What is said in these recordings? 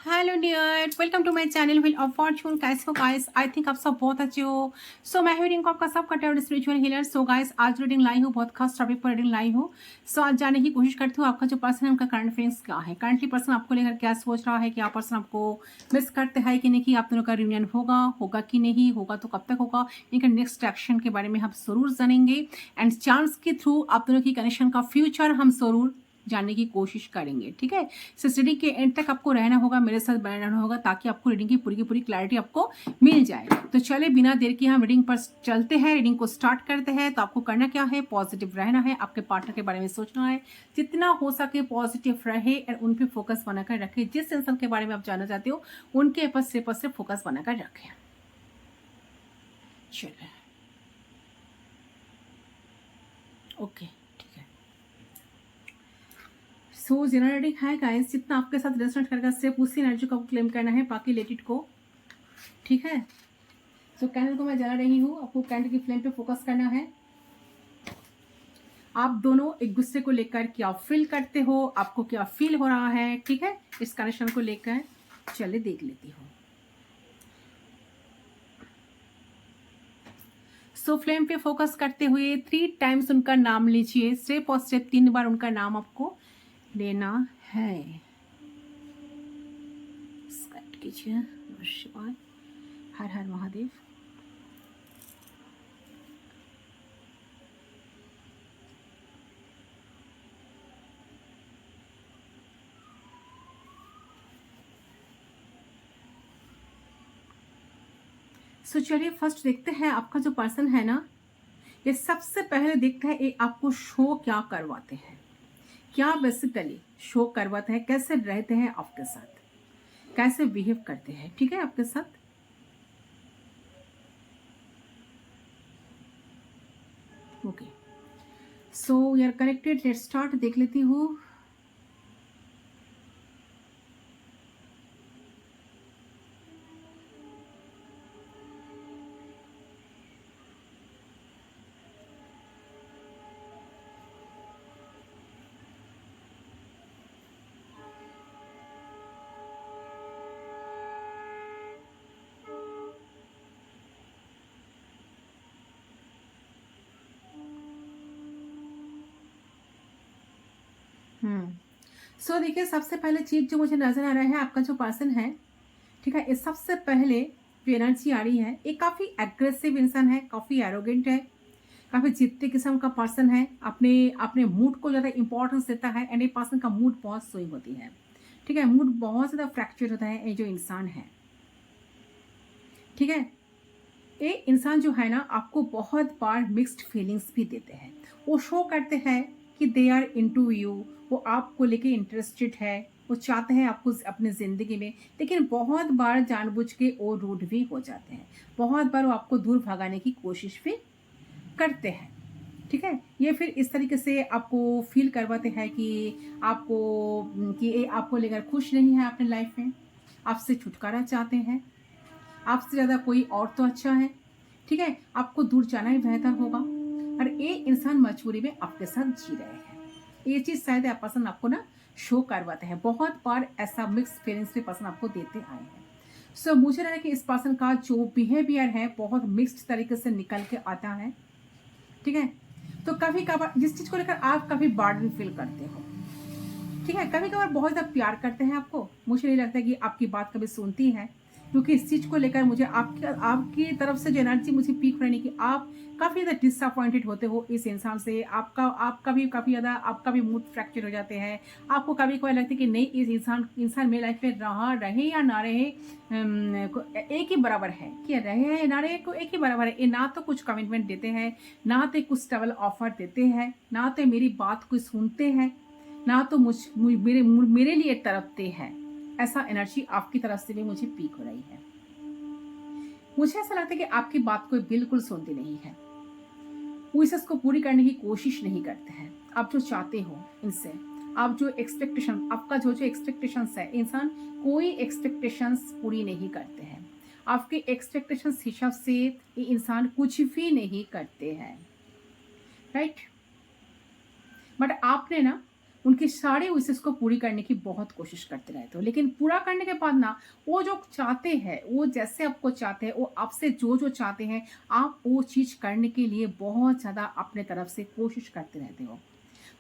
Hello dear, welcome to my channel wheel of fortune. कैसे हो guys? I think आप सब बहुत अच्छे हो। सो मैं रीडिंग को आपका सब कटेड स्पिरिचुअल हीलर। सो गाइस, आज रीडिंग लाई हूँ, बहुत खास टॉपिक पर रीडिंग लाई हूँ। सो आज जानने की कोशिश करती हूँ आपका जो पर्सन है उनका करंट फीलिंग्स क्या है, करंटली पर्सन आपको लेकर क्या सोच रहा है, क्या पर्सन आपको मिस करते हैं कि नहीं, कि आप दोनों का रियूनियन होगा कि नहीं होगा, तो कब तक होगा, इनका नेक्स्ट एक्शन के बारे में हम जरूर जानेंगे। एंड चांस के थ्रू आप दोनों की कनेक्शन का फ्यूचर हम जरूर जानने की कोशिश करेंगे। ठीक है, सो रीडिंग के एंड तक आपको रहना होगा, मेरे साथ बने रहना होगा, ताकि आपको रीडिंग की पूरी क्लैरिटी आपको मिल जाए। तो चले बिना देर के हम रीडिंग पर चलते हैं, रीडिंग को स्टार्ट करते हैं। तो आपको करना क्या है, पॉजिटिव रहना है, आपके पार्टनर के बारे में सोचना है, जितना हो सके पॉजिटिव रहे और उन पर फोकस बनाकर रखे। जिस इंसान के बारे में आप जानना चाहते हो उनके पर सिर्फ फोकस बनाकर रखें। चलिए, ओके, ठीक है। सो जनरल है गाइस, जितना आपके साथ रेजोनेट करेगा सिर्फ उसी एनर्जी को क्लेम करना है, बाकी लेट इट को। ठीक है, सो कैंडल को मैं जला रही हूँ, आपको कैंडल की फ्लेम पे फोकस करना है। आप दोनों एक दूसरे को लेकर क्या फील करते हो, आपको क्या फील हो रहा है, ठीक है, इस कनेक्शन को लेकर चले देख लेती हूँ। सो फ्लेम पे फोकस करते हुए 3 टाइम्स उनका नाम लीजिए, स्टेप और स्टेप 3 बार उनका नाम आपको लेना है। स्टार्ट कीजिए। नमः शिवाय, हर हर महादेव। सो चलिए फर्स्ट देखते हैं आपका जो पर्सन है ना, ये सबसे पहले देखते हैं ये आपको शो क्या करवाते हैं, क्या बेसिकली शो करवाते हैं, कैसे रहते हैं आपके साथ, कैसे बिहेव करते हैं, ठीक है, आपके साथ। Okay, so we are connected, let's start. देख लेती हूँ। सो देखिए, सबसे पहले चीज जो मुझे नजर आ रहा है, आपका जो पर्सन है, ठीक है, ये सबसे पहले जो एनर्जी आ रही है, ये काफी एग्रेसिव इंसान है, काफी एरोगेंट है, काफी जिद्दी किस्म का पर्सन है, अपने अपने मूड को ज्यादा इंपॉर्टेंस देता है। एंड ये पर्सन का मूड बहुत स्विंग होती है, ठीक है, मूड बहुत ज्यादा फ्रैक्चर होता है ये जो इंसान है। ठीक है, ये इंसान जो है ना, आपको बहुत बार मिक्स्ड फीलिंग्स भी देते हैं। वो शो करते हैं कि दे आर इनटू यू, वो आपको लेके इंटरेस्टेड है, वो चाहते हैं आपको अपने ज़िंदगी में, लेकिन बहुत बार जानबूझ के वो रूड भी हो जाते हैं, बहुत बार वो आपको दूर भगाने की कोशिश भी करते हैं। ठीक है, ये फिर इस तरीके से आपको फील करवाते हैं कि आपको कि ये आपको लेकर खुश नहीं है अपने लाइफ में, आपसे छुटकारा चाहते हैं, आपसे ज़्यादा कोई और तो अच्छा है। ठीक है, आपको दूर जाना ही बेहतर होगा, और ये इंसान मजबूरी में आपके साथ जी रहे हैं। ये चीज़ शायद पसंद आपको ना शो करवाते हैं, बहुत बार ऐसा मिक्स फीलिंग्स भी पसंद आपको देते आए हैं। सो मुझे लगा कि इस पर्सन का जो बिहेवियर है बहुत मिक्स्ड तरीके से निकल के आता है। ठीक है, तो कभी कभार जिस चीज़ को लेकर आप कभी बर्डन फील करते हो, ठीक है, कभी कभार बहुत ज़्यादा प्यार करते हैं आपको, मुझे नहीं लगता कि आपकी बात कभी सुनती है, क्योंकि इस चीज़ को लेकर मुझे आपकी आपकी तरफ से जो एनर्जी मुझे पीक रहने की, आप काफ़ी ज़्यादा डिसअपॉइंटेड होते हो इस इंसान से, आपका भी काफ़ी ज़्यादा आपका भी मूड फ्रैक्चर हो जाते हैं। आपको कभी कभार लगता है कि नहीं, इस इंसान मेरी लाइफ में रहे या ना रहे, एक ही बराबर है, कि रहे या ना रहे को एक ही बराबर है। ये ना तो कुछ कमिटमेंट देते हैं, ना तो कुछ डबल ऑफर देते हैं, ना तो मेरी बात को सुनते हैं, ना तो मेरे लिए तड़पते हैं। ऐसा एनर्जी आपकी तरफ से भी मुझे पीक हो रही है। मुझे ऐसा लगता है कि आपकी बात कोई बिल्कुल सुनती नहीं है, वो इस को पूरी करने की कोशिश नहीं करते हैं। आप जो चाहते हो इनसे, आप जो एक्सपेक्टेशन, आपका जो जो एक्सपेक्टेशंस है, इंसान कोई एक्सपेक्टेशंस पूरी नहीं करते हैं। आपके एक्सपेक्टेशंस हिसाब से ये इंसान कुछ भी नहीं करते हैं, राइट। बट आपने ना उनकी सारी विशेष को पूरी करने की बहुत कोशिश करते रहते हो, लेकिन पूरा करने के बाद ना वो जो चाहते हैं, वो जैसे आपको चाहते हैं, वो आपसे जो जो चाहते हैं, आप वो चीज़ करने के लिए बहुत ज़्यादा अपने तरफ से कोशिश करते रहते हो।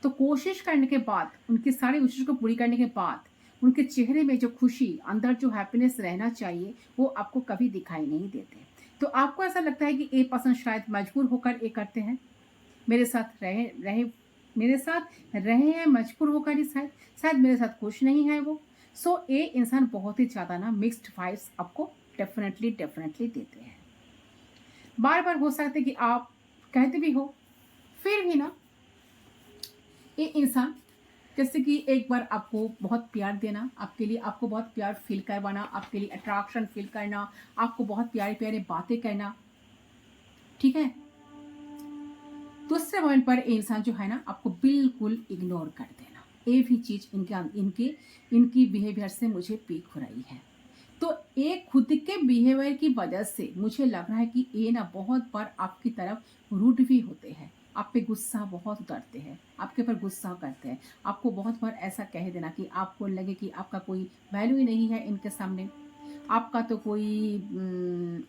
तो कोशिश करने के बाद, उनकी सारी विशेष को पूरी करने के बाद, उनके चेहरे में जो खुशी, अंदर जो हैप्पीनेस रहना चाहिए, वो आपको कभी दिखाई नहीं देते। तो आपको ऐसा लगता है कि ये पर्सन शायद मजबूर होकर ये करते हैं, मेरे साथ रहे रहे मेरे साथ रहे हैं मजबूर होकर ही, शायद शायद मेरे साथ खुश नहीं है वो। सो ये इंसान बहुत ही ज़्यादा ना मिक्स्ड वाइब्स आपको डेफिनेटली डेफिनेटली देते हैं। बार बार हो सकता है कि आप कहते भी हो, फिर भी ना ये इंसान, जैसे कि एक बार आपको बहुत प्यार देना, आपके लिए आपको बहुत प्यार फील करवाना, आपके लिए अट्रैक्शन फील करना, आपको बहुत प्यारे प्यारे बातें करना, ठीक है। दूसरे पॉइंट पर ये इंसान जो है ना आपको बिल्कुल इग्नोर कर देना, ये भी चीज़ इनके इनकी बिहेवियर से मुझे पीक हो रही है। तो एक खुद के बिहेवियर की वजह से मुझे लग रहा है कि ये ना बहुत बार आपकी तरफ रूड भी होते हैं, आप पे गुस्सा बहुत उतरते हैं, आपके ऊपर गुस्सा करते हैं, आपको बहुत बार ऐसा कह देना कि आपको लगे कि आपका कोई वैल्यू ही नहीं है इनके सामने, आपका तो कोई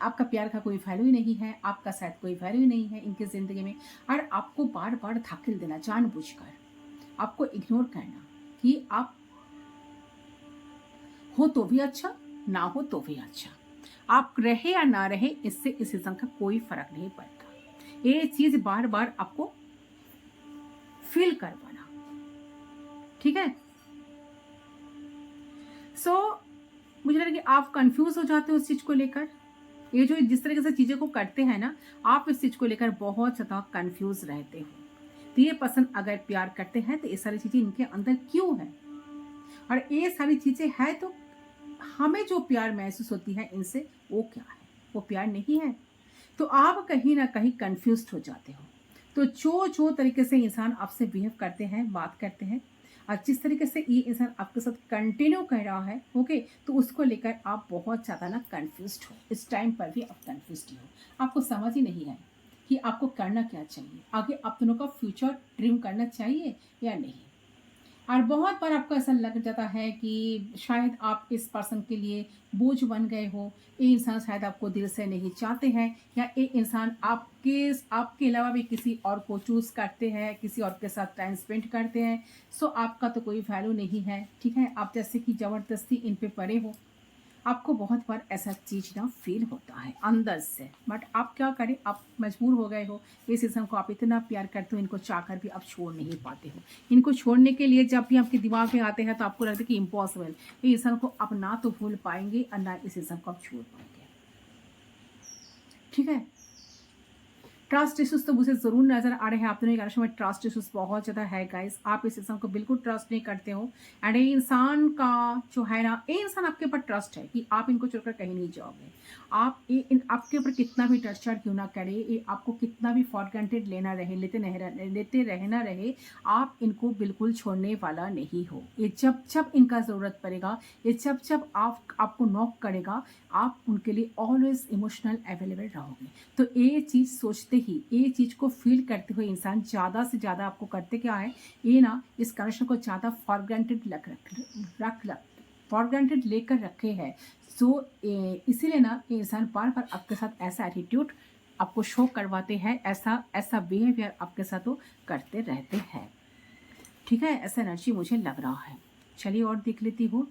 आपका प्यार का कोई वैल्यू ही नहीं है, आपका शायद कोई वैल्यू ही नहीं है इनकी ज़िंदगी में। और आपको बार बार धकेल देना जानबूझकर, आपको इग्नोर करना कि आप हो तो भी अच्छा, ना हो तो भी अच्छा, आप रहे या ना रहे इससे इस इंसान का कोई फर्क नहीं पड़ता। ये चीज बार बार आपको फील करवाना, ठीक है। सो मुझे लगा कि आप कंफ्यूज हो जाते हो उस चीज को लेकर, ये जो जिस तरीके से चीजें को करते हैं ना, आप इस चीज को लेकर बहुत ज्यादा कंफ्यूज रहते हो। तो ये पसंद अगर प्यार करते हैं तो ये सारी चीजें इनके अंदर क्यों है, और ये सारी चीजें है तो हमें जो प्यार महसूस होती है इनसे, वो क्या है, वो प्यार नहीं है। तो आप कहीं ना कहीं कंफ्यूज हो जाते हो। तो जो जो तरीके से इंसान आपसे बिहेव करते हैं, बात करते हैं, और जिस तरीके से ये इंसान आपके साथ कंटिन्यू कर रहा है, ओके, तो उसको लेकर आप बहुत ज़्यादा ना कंफ्यूज हो। इस टाइम पर भी आप कंफ्यूज ही हो, आपको समझ ही नहीं है कि आपको करना क्या चाहिए, आगे आप दोनों का फ्यूचर ड्रीम करना चाहिए या नहीं। और बहुत बार आपको ऐसा लग जाता है कि शायद आप इस पर्सन के लिए बोझ बन गए हो, ये इंसान शायद आपको दिल से नहीं चाहते हैं, या ये इंसान आपके अलावा भी किसी और को चूज़ करते हैं, किसी और के साथ टाइम स्पेंड करते हैं। सो आपका तो कोई वैल्यू नहीं है, ठीक है, आप जैसे कि ज़बरदस्ती इन पे पड़े हो। आपको बहुत बार ऐसा चीज़ ना फील होता है अंदर से, बट आप क्या करें, आप मजबूर हो गए हो। इस इंसान को आप इतना प्यार करते हो, इनको चाहकर भी आप छोड़ नहीं पाते हो। इनको छोड़ने के लिए जब भी आपके दिमाग में आते हैं तो आपको लगता है कि इम्पॉसिबल, ये इंसान को आप ना तो भूल पाएंगे और ना इस इंसान को आप छोड़ पाएंगे, ठीक है। ट्रस्ट इशूज तो मुझे ज़रूर नज़र आ रहे हैं आप दोनों के में, ट्रस्ट इशूज बहुत ज़्यादा है गाइस। आप इस इंसान को बिल्कुल ट्रस्ट नहीं करते हो, एंड ये इंसान का जो है ना, ये इंसान आपके ऊपर ट्रस्ट है कि आप इनको छोड़कर कहीं नहीं जाओगे। आप आपके ऊपर कितना भी टर्चर क्यों ना करे, ये आपको कितना भी फॉर ग्रांटेड लेते रहना रहे, आप इनको बिल्कुल छोड़ने वाला नहीं हो। ये जब जब इनका ज़रूरत पड़ेगा, ये जब जब आपको नॉक करेगा, आप उनके लिए ऑलवेज इमोशनल अवेलेबल रहोगे। तो ये चीज़ सोचते ही, ये चीज़ को फील करते हुए इंसान ज़्यादा से ज़्यादा आपको करते क्या है, ये ना इस कनेक्शन को ज़्यादा फॉर ग्रांटेड फॉर ग्रांटेड लेकर रखे हैं। सो इसीलिए ना ये इंसान बार बार आपके साथ ऐसा एटीट्यूड आपको शो करवाते हैं, ऐसा ऐसा बिहेवियर आपके साथ वो करते रहते हैं, ठीक है। ऐसा एनर्जी मुझे लग रहा है। चलिए और देख लेती हूँ।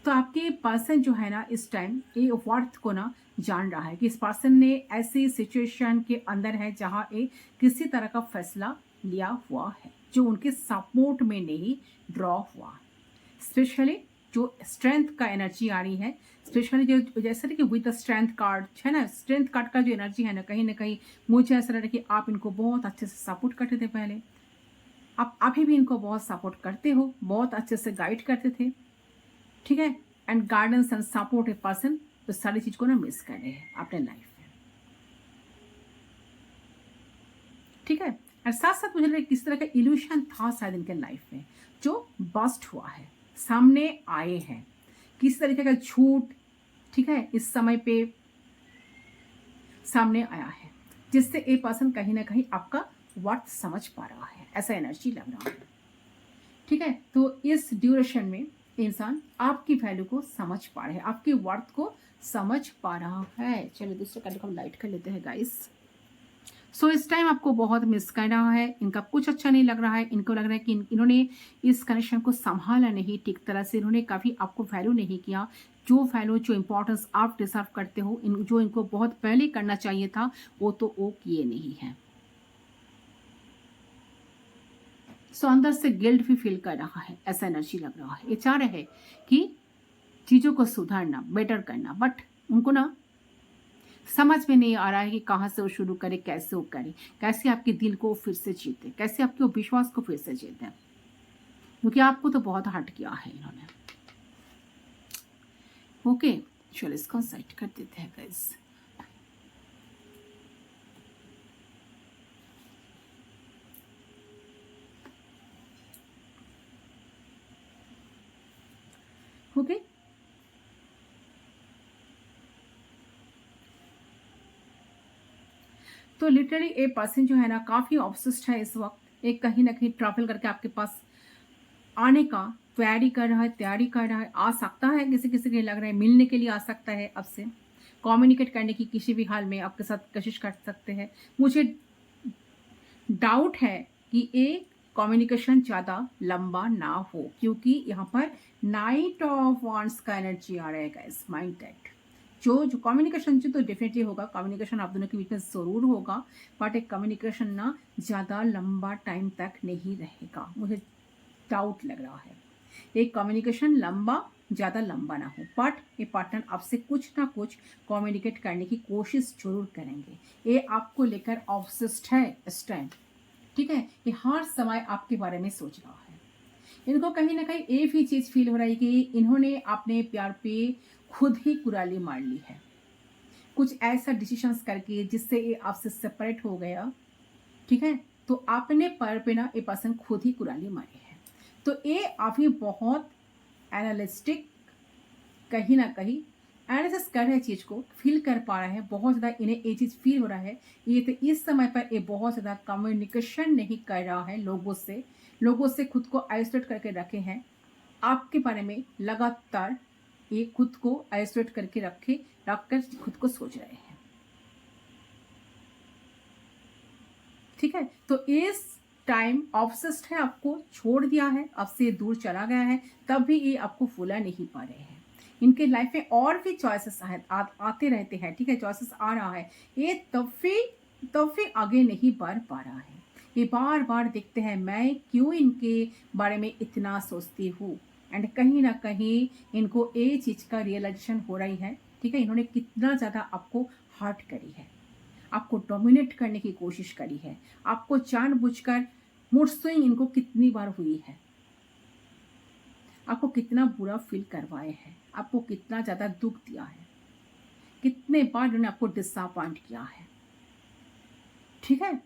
तो आपके पर्सन जो है ना इस टाइम ये वर्थ को ना जान रहा है कि इस पर्सन ने ऐसी सिचुएशन के अंदर है जहाँ ये किसी तरह का फैसला लिया हुआ है जो उनके सपोर्ट में नहीं ड्रॉ हुआ। स्पेशली जो स्ट्रेंथ का एनर्जी आ रही है, स्पेशली जो जैसे कि विद स्ट्रेंथ कार्ड है ना, स्ट्रेंथ कार्ड का जो एनर्जी है ना कहीं मुझे ऐसा लग रहा है कि आप इनको बहुत अच्छे से सपोर्ट करते थे पहले, आप अभी भी इनको बहुत सपोर्ट करते हो, बहुत अच्छे से गाइड करते थे, ठीक है। And guidance and support a person तो सारी चीज को ना मिस कर रहे हैं अपने लाइफ में, ठीक है। और साथ साथ मुझे लगा किस तरह का इल्यूशन था शायद इनके लाइफ में जो बस्ट हुआ है, सामने आए हैं, किस तरीके का झूठ, ठीक है, इस समय पे सामने आया है, जिससे ए पर्सन कहीं ना कहीं आपका वर्थ समझ पा रहा है, ऐसा एनर्जी लग रहा है, ठीक है, तो इस ड्यूरेशन में इंसान आपकी वैल्यू को समझ पा रहा है, आपकी वर्थ को समझ पा रहा है। चलिए दूसरे कार्ड को हम लाइट कर लेते हैं गाइस। सो इस टाइम आपको बहुत मिस कर रहा है, इनका कुछ अच्छा नहीं लग रहा है, इनको लग रहा है कि इन्होंने इस कनेक्शन को संभाला नहीं ठीक तरह से, इन्होंने कभी आपको वैल्यू नहीं किया। जो वैल्यू, जो इंपॉर्टेंस आप डिजर्व करते हो, जो इनको बहुत पहले करना चाहिए था, वो किए नहीं है। सो अंदर से गिल्ट भी फील कर रहा है, ऐसा एनर्जी लग रहा है। ये चाह रहे हैं कि चीज़ों को सुधारना, बेटर करना, बट उनको ना समझ में नहीं आ रहा है कि कहाँ से वो शुरू करे, कैसे वो करे, कैसे आपके दिल को फिर से जीते, कैसे आपके विश्वास को फिर से जीते, क्योंकि आपको तो बहुत हर्ट किया है इन्होंने। ओके, चलो इसको साइड कर देते हैं गाइस। ओके, तो लिटरली ए पर्सन जो है ना काफी ऑब्सेस्ड है इस वक्त, एक कहीं ना कहीं ट्रैवल करके आपके पास आने का तैयारी कर रहा है, आ सकता है, किसी किसी के लग रहा है मिलने के लिए आ सकता है, आपसे कम्युनिकेट करने की किसी भी हाल में आपके साथ कोशिश कर सकते हैं। मुझे डाउट है कि ये कम्युनिकेशन ज़्यादा लंबा ना हो, क्योंकि यहाँ पर नाइट ऑफ वांड्स का एनर्जी आ रहा है गाइस, माइंड दैट जो कम्युनिकेशन जो तो डेफिनेटली होगा, कम्युनिकेशन आप दोनों के बीच में ज़रूर होगा, बट एक कम्युनिकेशन ना ज़्यादा लंबा टाइम तक नहीं रहेगा, मुझे डाउट लग रहा है। एक कम्युनिकेशन ज़्यादा लंबा ना हो, बट ये पार्टनर आपसे कुछ ना कुछ कम्युनिकेट करने की कोशिश जरूर करेंगे। ये आपको लेकर ऑब्सेस्ड है इस टाइम, ठीक है, ये हर समय आपके बारे में सोच रहा है। इनको कहीं ना कहीं एक ही चीज़ फील हो रहा है कि इन्होंने अपने प्यार पे खुद ही कुराली मार ली है, कुछ ऐसा डिसीजंस करके जिससे ये आपसे सेपरेट हो गया, ठीक है, तो अपने पर पे ना ये पर्सन खुद ही कुराली मारी है। तो ये अभी बहुत एनालिस्टिक, कहीं ना कहीं एनालिसिस कर रहे चीज़ को फील कर पा रहे हैं, बहुत ज़्यादा इन्हें ये चीज़ फील हो रहा है। ये तो इस समय पर ये बहुत ज़्यादा कम्युनिकेशन नहीं कर रहा है लोगों से खुद को आइसोलेट करके रखे हैं। आपके बारे में लगातार ये खुद को आइसोलेट करके रखकर खुद को सोच रहे हैं, ठीक है। तो इस टाइम ऑब्सेस्ड है, आपको छोड़ दिया है, आपसे दूर चला गया है, तब भी ये आपको भुला नहीं पा रहे हैं। इनके लाइफ में और भी चॉइसेस आते रहते हैं, ठीक है, चॉइसेस आ रहा है, ये तब भी आगे नहीं बढ़ पा रहा है। ये बार बार देखते हैं मैं क्यों इनके बारे में इतना सोचती हूँ, एंड कहीं ना कहीं इनको ये चीज़ का रियलाइजेशन हो रही है, ठीक है, इन्होंने कितना ज़्यादा आपको हर्ट करी है, आपको डोमिनेट करने की कोशिश करी है, आपको जानबूझकर मूड स्विंग इनको कितनी बार हुई है, आपको कितना बुरा फील करवाए हैं, आपको कितना ज़्यादा दुख दिया है, कितने बार इन्होंने आपको डिसअपॉइंट किया है, ठीक है,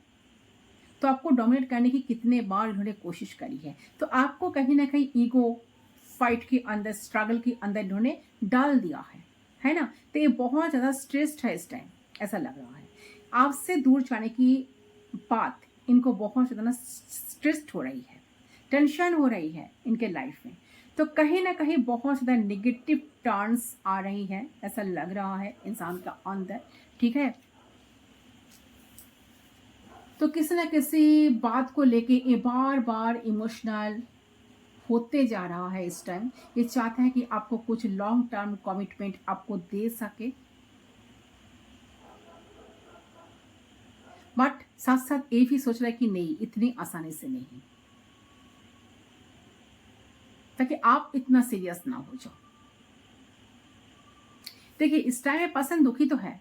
तो आपको डोमिनेट करने की कितने बार इन्होंने कोशिश करी है। तो आपको कहीं ना कहीं ईगो फाइट के अंदर, स्ट्रगल के अंदर इन्होंने डाल दिया है ना। तो ये बहुत ज़्यादा स्ट्रेस्ड है इस टाइम, ऐसा लग रहा है। आपसे दूर जाने की बात इनको बहुत ज़्यादा ना स्ट्रेस्ड हो रही है, टेंशन हो रही है इनके लाइफ में। तो कहीं ना कहीं बहुत ज़्यादा नेगेटिव टर्न्स आ रही है, ऐसा लग रहा है इंसान का अंदर, ठीक है। तो किसी न किसी बात को लेके ये बार बार इमोशनल होते जा रहा है इस टाइम। ये चाहता है कि आपको कुछ लॉन्ग टर्म कमिटमेंट आपको दे सके, बट साथ साथ ये भी सोच रहा है कि नहीं, इतनी आसानी से नहीं, ताकि आप इतना सीरियस ना हो जाओ। देखिए इस टाइम में पर्सन दुखी तो है,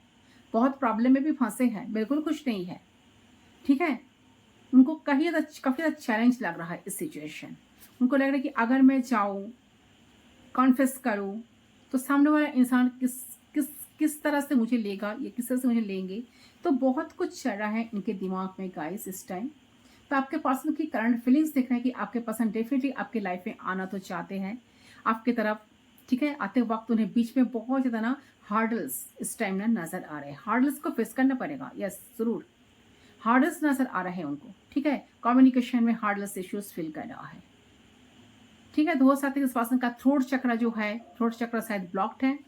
बहुत प्रॉब्लम में भी फंसे हैं, बिल्कुल कुछ नहीं है, ठीक है। उनको काफ़ी ज़्यादा चैलेंज लग रहा है इस सिचुएशन। उनको लग रहा है कि अगर मैं जाऊँ, कॉन्फेस करूँ, तो सामने वाला इंसान किस किस किस तरह से मुझे लेगा या किस तरह से मुझे लेंगे। तो बहुत कुछ चल रहा है इनके दिमाग में गाइस इस टाइम। तो आपके पर्सन की करंट फीलिंग्स देख रहे हैं कि आपके पर्सन डेफिनेटली आपके लाइफ में आना तो चाहते हैं आपकी तरफ, ठीक है। आते वक्त उन्हें बीच में बहुत ज़्यादा ना हार्डल्स इस टाइम ना नज़र आ रहे हैं, हार्डल्स को फेस करना पड़ेगा, यस ज़रूर हार्डल्स नज़र आ रहे हैं उनको, ठीक है। कम्युनिकेशन में हार्डल्स इश्यूज फील कर रहा है, ठीक है। तो हो सकता है इस पर्सन का थ्रोट चक्र जो है, थ्रोट चक्र शायद ब्लॉक्ड है,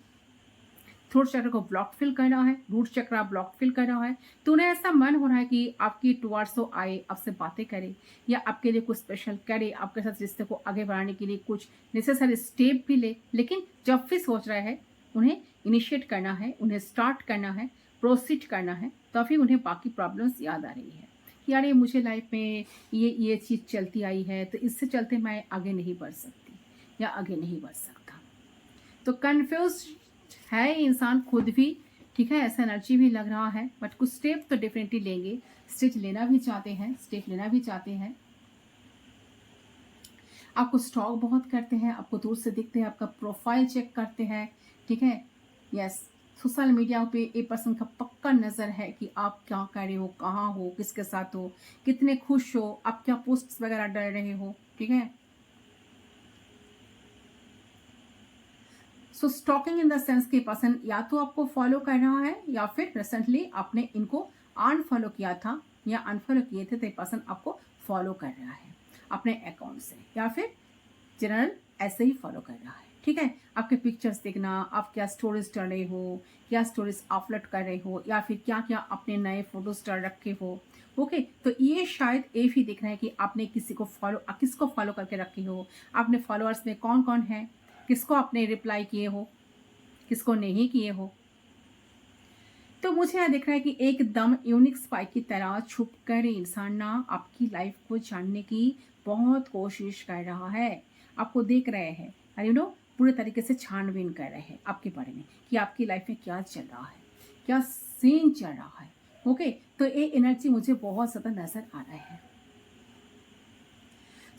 थ्रोट चक्र को ब्लॉक फील कर रहा है, रूट चक्र ब्लॉक फील कर रहा है। तो उन्हें ऐसा मन हो रहा है कि आपकी टुवार्ड्स वो आए, आपसे बातें करे या आपके लिए कुछ स्पेशल करे, आपके साथ रिश्ते को आगे बढ़ाने के लिए कुछ नेसेसरी स्टेप भी ले। लेकिन जब भी सोच रहे हैं उन्हें इनिशिएट करना है, उन्हें स्टार्ट करना है, प्रोसीड करना है, तभी उन्हें बाकी प्रॉब्लम्स याद आ रही है कि यार ये मुझे लाइफ में ये चीज़ चलती आई है, तो इससे चलते मैं आगे नहीं बढ़ सकती या आगे नहीं बढ़ सकता। तो कन्फ्यूज है इंसान खुद भी, ठीक है, ऐसा एनर्जी भी लग रहा है। बट कुछ स्टेप तो डेफिनेटली लेंगे, स्टेप लेना भी चाहते हैं, स्टेप लेना भी चाहते हैं। आपको स्टॉक बहुत करते हैं, आपको दूर से दिखते हैं, आपका प्रोफाइल चेक करते हैं, ठीक है। यस, सोशल मीडिया पे एक पर्सन का पक्का नज़र है कि आप क्या कर रहे हो, कहाँ हो, किसके साथ हो, कितने खुश हो, आप क्या पोस्ट वगैरह डाल रहे हो, ठीक है। सो स्टॉकिंग इन द सेंस कि पर्सन या तो आपको फॉलो कर रहा है या फिर रिसेंटली आपने इनको अनफॉलो किया था या अनफॉलो किए थे, तो ये पर्सन आपको फॉलो कर रहा है अपने अकाउंट से या फिर जनरल ऐसे ही फॉलो कर रहा है, ठीक है। आपके पिक्चर्स देखना, आप क्या स्टोरीज डाल रहे हो, क्या स्टोरीज अपलोड कर रहे हो या फिर क्या क्या अपने नए फोटोज डाल रखे हो, ओके। तो ये शायद ये भी दिख रहा है कि आपने किसको फॉलो करके रखे हो, आपने फॉलोअर्स में कौन कौन है, किसको आपने रिप्लाई किए हो, किसको नहीं किए हो। तो मुझे यह दिख रहा है कि एकदम यूनिक स्पाई की तरह छुप कर इंसान ना आपकी लाइफ को जानने की बहुत कोशिश कर रहा है। आपको देख रहे हैं और पूरे तरीके से छानबीन कर रहे हैं आपके बारे में कि आपकी लाइफ में क्या चल रहा है, क्या सीन चल रहा है, ओके। तो ये एनर्जी मुझे बहुत ज़्यादा नज़र आ रहा है।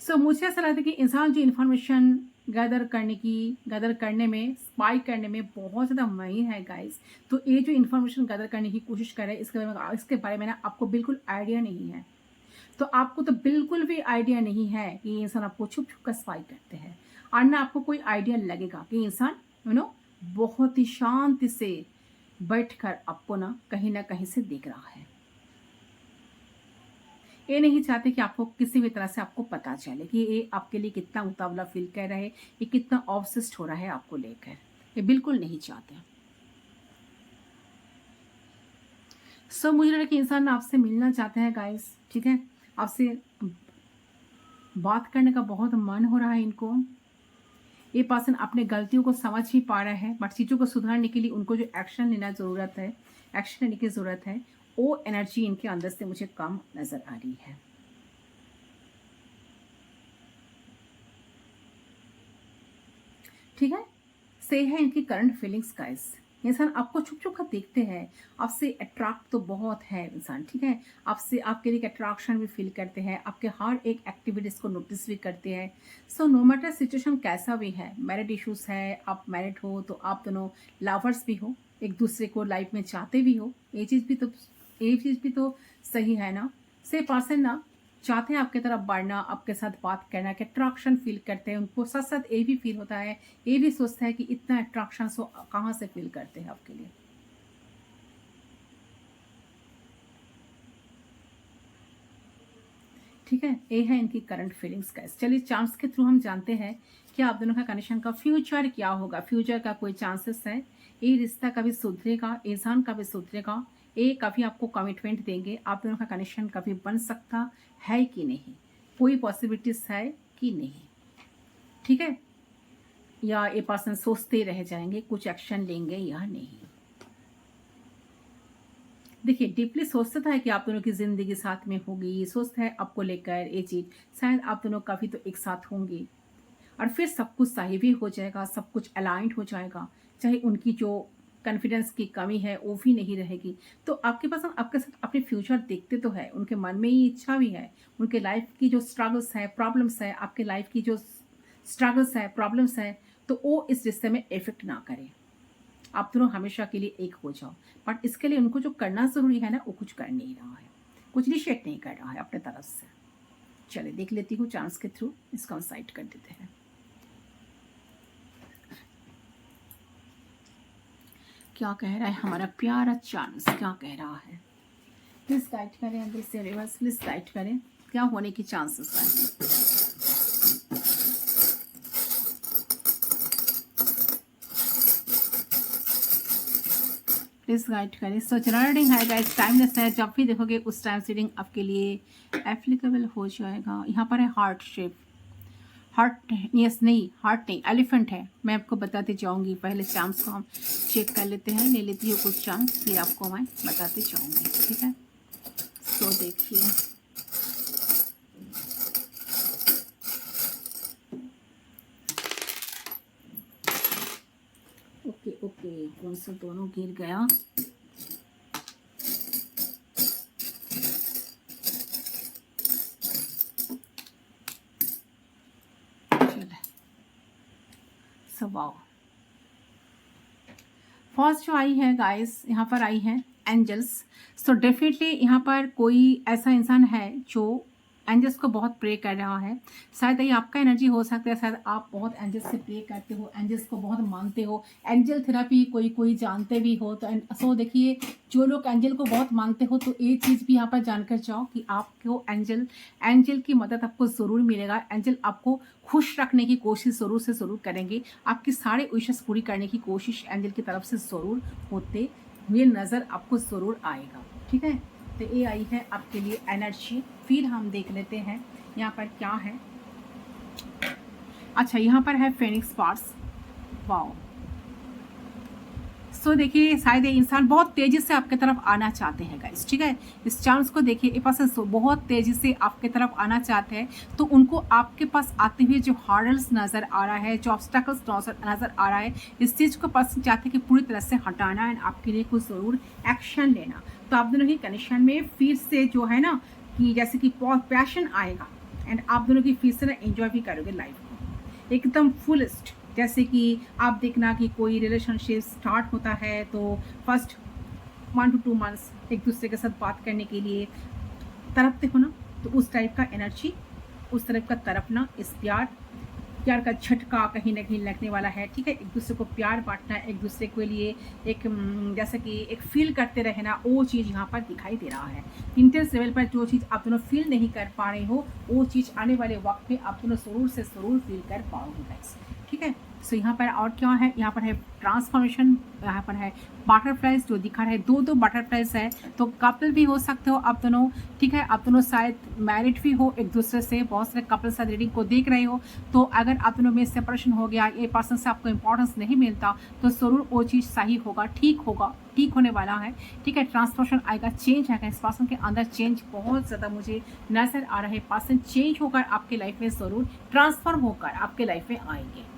सो मुझे ऐसा लगता है कि इंसान जो इन्फॉर्मेशन गैदर करने में, स्पाई करने में बहुत ज़्यादा माहिर है गाइस। तो ये जो इन्फॉर्मेशन गैदर करने की कोशिश कर रहे हैं इसके बारे में ना आपको बिल्कुल आइडिया नहीं है। तो आपको तो बिल्कुल भी आइडिया नहीं है कि ये इंसान आपको छुप छुप कर स्पाई करते हैं और ना आपको कोई आइडिया लगेगा कि इंसान बहुत ही शांति से बैठकर आपको ना कहीं से देख रहा है। ये नहीं चाहते कि आपको किसी भी तरह से आपको पता चले कि ये आपके लिए कितना उतावला फील कर रहा है, ये कितना ऑब्सेस्ड हो रहा है आपको लेकर, ये बिल्कुल नहीं चाहते। सो मुझे लगा कि इंसान आपसे मिलना चाहते हैं गाइस, ठीक है, आपसे बात करने का बहुत मन हो रहा है इनको। ये पर्सन अपने गलतियों को समझ ही पा रहे हैं, बट चीज़ों को सुधारने के लिए उनको जो एक्शन लेना ज़रूरत है, एक्शन लेने की ज़रूरत है, वो एनर्जी इनके अंदर से मुझे कम नज़र आ रही है। ठीक है, से है इनकी करंट फीलिंग्स गाइस। इंसान आपको छुप छुप कर देखते हैं, आपसे अट्रैक्ट तो बहुत है इंसान, ठीक है, आपसे आपके लिए अट्रैक्शन भी फील करते हैं, आपके हर एक एक्टिविटीज़ को नोटिस भी करते हैं। सो नो मैटर सिचुएशन कैसा भी है, मैरिड इश्यूज है, आप मैरिड हो तो आप दोनों लवर्स भी हो, एक दूसरे को लाइफ में चाहते भी हो, ये चीज़ भी तो सही है ना। से पर्सन ना चाहते हैं आपकी तरफ बढ़ना, आपके साथ बात करना, कि अट्रैक्शन फील करते हैं, उनको साथ साथ ये भी फील होता है, ये भी सोचता है कि इतना अट्रैक्शन सो कहाँ से फील करते हैं आपके लिए। ठीक है, ये है इनकी करंट फीलिंग्स का। चलिए चांस के थ्रू हम जानते हैं कि आप दोनों का कनेक्शन का फ्यूचर क्या होगा। फ्यूचर का कोई चांसेस है, ये रिश्ता कभी सुधरेगा, इंसान कभी सुधरेगा, ये कभी आपको कमिटमेंट देंगे, आप दोनों का कनेक्शन कभी बन सकता है कि नहीं, कोई पॉसिबिलिटीज है कि नहीं, ठीक है, या ये पर्सन सोचते रह जाएंगे, कुछ एक्शन लेंगे या नहीं। देखिए डीपली सोचता है कि आप दोनों की जिंदगी साथ में होगी, सोचता है आपको लेकर ये चीज, शायद आप दोनों कभी तो एक साथ होंगे और फिर सब कुछ सही भी हो जाएगा, सब कुछ अलाइंड हो जाएगा, चाहे उनकी जो कॉन्फिडेंस की कमी है वो भी नहीं रहेगी। तो आपके पास आपके साथ अपने फ्यूचर देखते तो है, उनके मन में ये इच्छा भी है, उनके लाइफ की जो स्ट्रगल्स है, प्रॉब्लम्स है, आपके लाइफ की जो स्ट्रगल्स है, प्रॉब्लम्स है, तो वो इस रिश्ते में इफेक्ट ना करे, आप दोनों हमेशा के लिए एक हो जाओ। बट इसके लिए उनको जो करना जरूरी है ना, वो कुछ कर नहीं रहा है, कुछ इनिशिएट नहीं कर रहा है अपने तरफ से। चलिए देख लेती हूँ चांस के थ्रू, इसका साइड कर देते हैं। क्या कह रहा है हमारा प्यारा चांस, क्या कह रहा है, प्लीज गाइड करें, अंदर से रिवर्स प्लीज गाइड करें, क्या होने की चांसेस है। प्लीज गाइड करें। सो जनरल रीडिंग है गाइस, टाइमलेस है, जब भी देखोगे उस टाइम से रीडिंग आपके लिए एप्लीकेबल हो जाएगा। यहाँ पर है हार्ट शेप, हार्ट यस नहीं, हार्ट नहीं, एलिफेंट है। मैं आपको बताते जाऊंगी, पहले चांस को हम चेक कर लेते हैं, ले लेती हूँ कुछ चांस, फिर आपको मैं बताते जाऊंगी, ठीक है। तो देखिए ओके ओके, कौन सा दोनों गिर गया। वाओ, फर्स्ट जो आई है गाइस, यहाँ पर आई है एंजल्स। सो डेफिनेटली यहाँ पर कोई ऐसा इंसान है जो एंजल्स को बहुत प्रे कर रहा है। शायद ये आपका एनर्जी हो सकता है, शायद आप बहुत एंजल्स से प्रे करते हो, एंजल्स को बहुत मानते हो, एंजल थेरेपी कोई कोई जानते भी हो। तो सो देखिए, जो लोग एंजल को बहुत मानते हो, तो एक चीज़ भी यहाँ पर जानकर जाओ कि आपको एंजल की मदद आपको ज़रूर मिलेगा। एंजल आपको खुश रखने की कोशिश ज़रूर से ज़रूर करेंगे, आपकी सारे विशेष पूरी करने की कोशिश एंजल की तरफ से ज़रूर होते हुए नज़र आपको ज़रूर आएगा, ठीक है। तो ये आई है आपके लिए एनर्जी। फिर हम देख लेते हैं यहाँ पर क्या है। अच्छा, यहाँ पर है फेनिक्स पार्ट्स। वाओ, सो देखिए, शायद ये इंसान बहुत तेजी से आपके तरफ आना चाहते हैं गाइस, ठीक है। इस चांस को देखिए, ये पास बहुत तेजी से आपके तरफ आना चाहते हैं, तो उनको आपके पास आते हुए जो हार्डल्स नज़र आ रहा है, जो ऑब्स्टैकल्स नज़र आ रहा है, इस चीज़ को पर्सन चाहते हैं कि पूरी तरह से हटाना एंड आपके लिए कुछ ज़रूर एक्शन लेना। तो आप दोनों की कनेक्शन में फिर से जो है ना कि जैसे कि पैशन आएगा एंड आप दोनों की फिर से ना एंजॉय भी करोगे लाइफ को एकदम फुलेस्ट। जैसे कि आप देखना कि कोई रिलेशनशिप स्टार्ट होता है तो फर्स्ट 1 to 2 मंथ्स एक दूसरे के साथ बात करने के लिए तड़पते हो ना, तो उस टाइप का एनर्जी, उस तरफ का तड़पना, इस प्यार का झटका कहीं ना कहीं लगने वाला है, ठीक है। एक दूसरे को प्यार बांटना, एक दूसरे के लिए एक जैसे कि एक फील करते रहना, वो चीज़ यहाँ पर दिखाई दे रहा है। इंटेंस लेवल पर जो चीज़ आप दोनों फील नहीं कर पा रहे हो, वो चीज़ आने वाले वक्त में आप दोनों ज़रूर से ज़रूर फील कर पाओगे गाइस, ठीक है। सो यहाँ पर और क्या है, यहाँ पर है ट्रांसफॉर्मेशन, यहाँ पर है बटरफ्लाइज जो दिखा रहा है, दो बटरफ्लाइज है। तो कपल भी हो सकते हो आप दोनों, ठीक है। आप दोनों शायद मैरिड भी हो एक दूसरे से, बहुत सारे कपल साथ रीडिंग को देख रहे हो। तो अगर आप दोनों में सेपरेशन हो गया, ये पर्सन से आपको इंपॉर्टेंस नहीं मिलता, तो ज़रूर वो चीज़ सही होगा, ठीक होने वाला है, ठीक है। ट्रांसफॉर्मेशन आएगा, चेंज आएगा, इस पर्सन के अंदर चेंज बहुत ज़्यादा मुझे नजर आ रहा है। पर्सन चेंज होकर आपके लाइफ में ज़रूर ट्रांसफॉर्म होकर आपके लाइफ में आएंगे।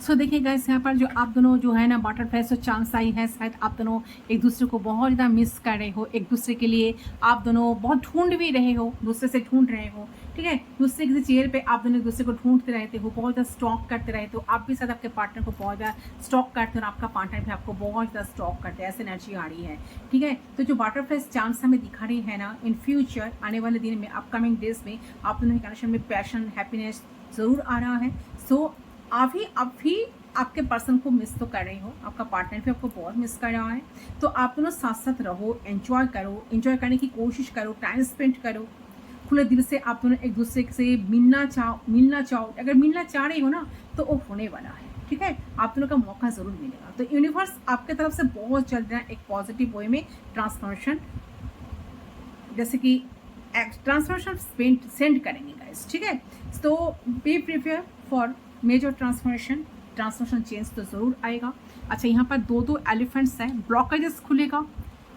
सो देखिए गाइस, यहाँ पर जो आप दोनों जो है ना बटरफ्लाई से चांस आई है, शायद आप दोनों एक दूसरे को बहुत ज़्यादा मिस कर रहे हो, एक दूसरे के लिए आप दोनों बहुत ढूंढ भी रहे हो, दूसरे से ढूंढ रहे हो, ठीक है। दूसरे किसी चेयर पे आप दोनों एक दूसरे को ढूंढते रहते हो, बहुत ज़्यादा स्टॉक करते रहते हो, आप भी शायद आपके पार्टनर को बहुत ज़्यादा स्टॉक करते हो और आपका पार्टनर भी आपको बहुत ज़्यादा स्टॉक करते हैं, ऐसी एनर्जी आ रही है, ठीक है। तो जो बटरफ्लाई चांस हमें दिखा रही है ना, इन फ्यूचर आने वाले दिन में, अपकमिंग डेज में आप दोनों के कनेक्शन में पैशन, हैप्पीनेस ज़रूर आ रहा है। सो आप भी आपके पर्सन को मिस तो कर रहे हो, आपका पार्टनर भी आपको बहुत मिस कर रहा है। तो आप दोनों साथ साथ रहो, एंजॉय करो, एंजॉय करने की कोशिश करो, टाइम स्पेंड करो, खुले दिल से आप दोनों एक दूसरे से मिलना चाहो। अगर मिलना चाह रहे हो ना, तो वो होने वाला है, ठीक है। आप दोनों का मौका ज़रूर मिलेगा। तो यूनिवर्स आपके तरफ से बहुत जल्द ना एक पॉजिटिव वे में ट्रांसफॉर्मेशन, जैसे कि ट्रांसफॉर्मेशन सेंड करेंगे गाइस, ठीक है। तो be prepare for major transformation change तो ज़रूर आएगा। अच्छा, यहाँ पर दो एलिफेंट्स हैं, ब्लॉकेजेस खुलेगा,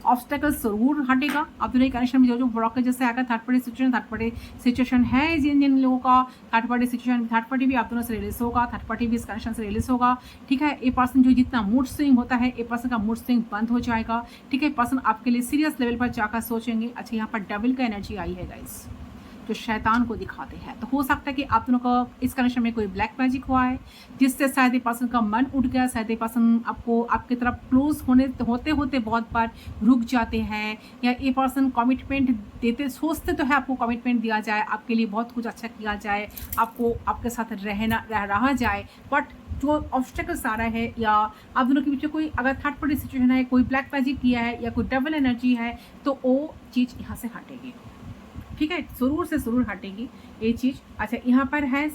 ऑब्स्टेकल्स ज़रूर हटेगा। आप दोनों कनेक्शन में जो ब्लॉकेजेस आएगा, थर्ड पार्टी सिचुएशन है जिन लोगों का, थर्ड पार्टी भी आप दोनों से रिलीज होगा, थर्ड पार्टी भी इस कनेक्शन से रिलीज होगा, ठीक है। ये पर्सन जो जितना मूड स्विंग होता है, ये पर्सन का मूड स्विंग बंद हो जाएगा, ठीक है। पर्सन आपके लिए सीरियस लेवल पर जाकर सोचेंगे। अच्छा, यहाँ पर डबल का एनर्जी आई है गाइस, जो शैतान को दिखाते हैं। तो हो सकता है कि आप दोनों का इस कनेक्शन में कोई ब्लैक मैजिक हुआ है, जिससे शायद ये पर्सन का मन उठ गया, शायद ये पर्सन आपको आपकी तरफ क्लोज होते बहुत बार रुक जाते हैं, या ये पर्सन कमिटमेंट देते, सोचते तो है आपको कमिटमेंट दिया जाए, आपके लिए बहुत कुछ अच्छा किया जाए, आपको आपके साथ रहा जाए, बट जो ऑब्स्टेकल्स आ रहा है, या आप दोनों के बीच में कोई अगर थर्ड पार्टी सिचुएशन है, कोई ब्लैक मैजिक किया है, या कोई डबल एनर्जी है, तो वो चीज़ यहाँ से हटेगी, ठीक है। ज़रूर से ज़रूर हटेगी ये चीज़। अच्छा, यहाँ पर है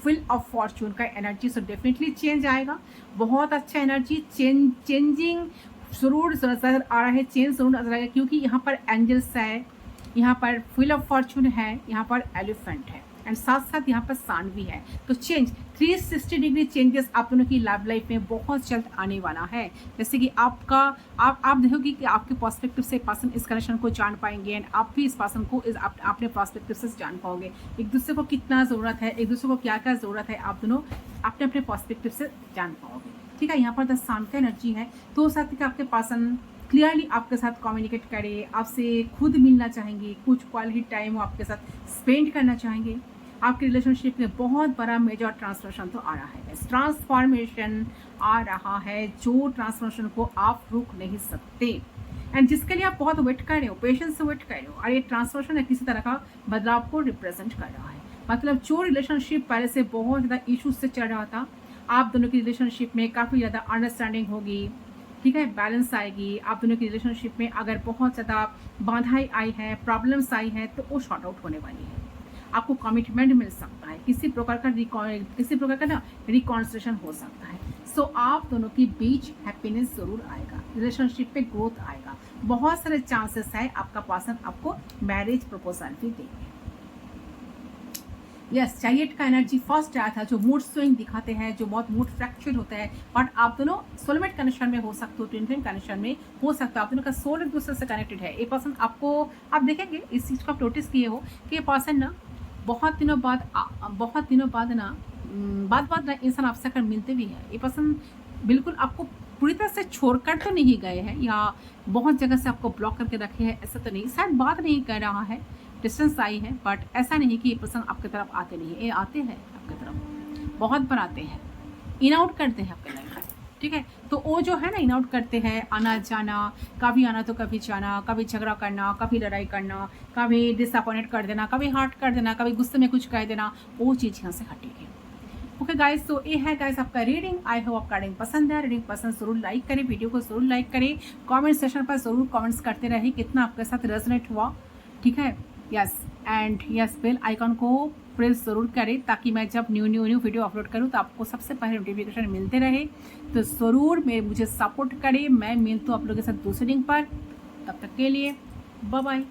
फिल ऑफ फॉर्चून का एनर्जी, सो डेफिनेटली चेंज आएगा, बहुत अच्छा एनर्जी, चेंजिंग ज़रूर नज़र आ रहा है, चेंज ज़रूर नज़र आएगा, क्योंकि यहाँ पर एंजल्स है, यहाँ पर व्हील ऑफ फॉर्चून है, यहाँ पर एलिफेंट है एंड साथ साथ यहाँ पर सान भी है। तो चेंज 360 डिग्री चेंजेस आप दोनों की लव लाइफ में बहुत जल्द आने वाला है। जैसे कि आप देखोगे कि आपके पर्सपेक्टिव से पर्सन इस कनेक्शन को जान पाएंगे एंड आप भी इस पर्सन को अपने पर्सपेक्टिव से जान पाओगे। एक दूसरे को कितना ज़रूरत है, एक दूसरे को क्या क्या ज़रूरत है, आप दोनों अपने अपने पर्सपेक्टिव से जान पाओगे। ठीक है, यहाँ पर द सन का एनर्जी है, तो हो सकता है कि आपके पर्सन क्लियरली आपके साथ कम्युनिकेट करे, आपसे खुद मिलना चाहेंगे, कुछ क्वालिटी टाइम वो आपके साथ स्पेंड करना चाहेंगे। आपके रिलेशनशिप में बहुत बड़ा मेजर ट्रांसफॉर्मेशन तो आ रहा है, ट्रांसफॉर्मेशन आ रहा है, जो ट्रांसफॉर्मेशन को आप रोक नहीं सकते एंड जिसके लिए आप बहुत वेट कर रहे हो, पेशेंस से वेट कर रहे हो। और ये ट्रांसफॉर्मेशन है किसी तरह का बदलाव को रिप्रेजेंट कर रहा है। मतलब जो रिलेशनशिप पहले से बहुत ज़्यादा इशूज से चल रहा था, आप दोनों की रिलेशनशिप में काफ़ी ज़्यादा अंडरस्टैंडिंग होगी। ठीक है, बैलेंस आएगी। आप दोनों की रिलेशनशिप में अगर बहुत ज़्यादा बाधाएं आई है, प्रॉब्लम्स आई है, तो वो शॉर्ट आउट होने वाली है। आपको कमिटमेंट मिल सकता है, किसी प्रकार का ना रिकॉन्सिलेशन हो सकता है। सो आप दोनों के बीच हैप्पीनेस जरूर आएगा, रिलेशनशिप पे ग्रोथ आएगा। बहुत सारे चांसेस है आपका पर्सन आपको मैरिज प्रपोजल भी देंगे। यस, चाइएट का एनर्जी फर्स्ट आया था, जो मूड स्विंग दिखाते हैं, जो बहुत मूड फ्रैक्चर होता है। बट आप दोनों सोलमेट कनेक्शन में हो सकते हो, ट्विन फ्लेम कनेक्शन में हो सकता है, आप दोनों का सोल एक दूसरे से कनेक्टेड है। ये पर्सन आपको, आप देखेंगे इस चीज़ को आप नोटिस किए हो कि ये पर्सन ना बहुत दिनों बाद ना बात ना इंसान आपसे अगर मिलते भी है, ये पर्सन बिल्कुल आपको पूरी तरह से छोड़कर तो नहीं गए हैं या बहुत जगह से आपको ब्लॉक करके रखे हैं, ऐसा तो नहीं, शायद बात नहीं कर रहा है, डिस्टेंस आई है। बट ऐसा नहीं कि ये पर्सन आपकी तरफ आते नहीं है, ये आते हैं आपकी तरफ, बहुत बार आते हैं, इन आउट करते हैं आपके लाइफ में। ठीक है, तो वो जो है ना इन आउट करते हैं, आना जाना, कभी आना तो कभी जाना, कभी झगड़ा करना, कभी लड़ाई करना, कभी डिसअपॉइंट कर देना, कभी हर्ट कर देना, कभी गुस्से में कुछ कह देना, वो चीज़ यहाँ से हटेगी। ओके गाइस, तो ये है गाइस आपका रीडिंग। आई होप आपका रीडिंग पसंद है। रीडिंग पसंद जरूर लाइक करें, वीडियो को जरूर लाइक करें, कमेंट सेक्शन पर जरूर कमेंट्स करते रहिए कितना आपके साथ रेजोनेट हुआ। ठीक है, yes and yes, bell icon को प्रेस ज़रूर करें ताकि मैं जब न्यू वीडियो अपलोड करूं तो आपको सबसे पहले नोटिफिकेशन मिलते रहे। तो ज़रूर मुझे सपोर्ट करें। मैं मिलती हूँ आप लोगों के साथ दूसरे लिंक पर, तब तक के लिए बाय बाय।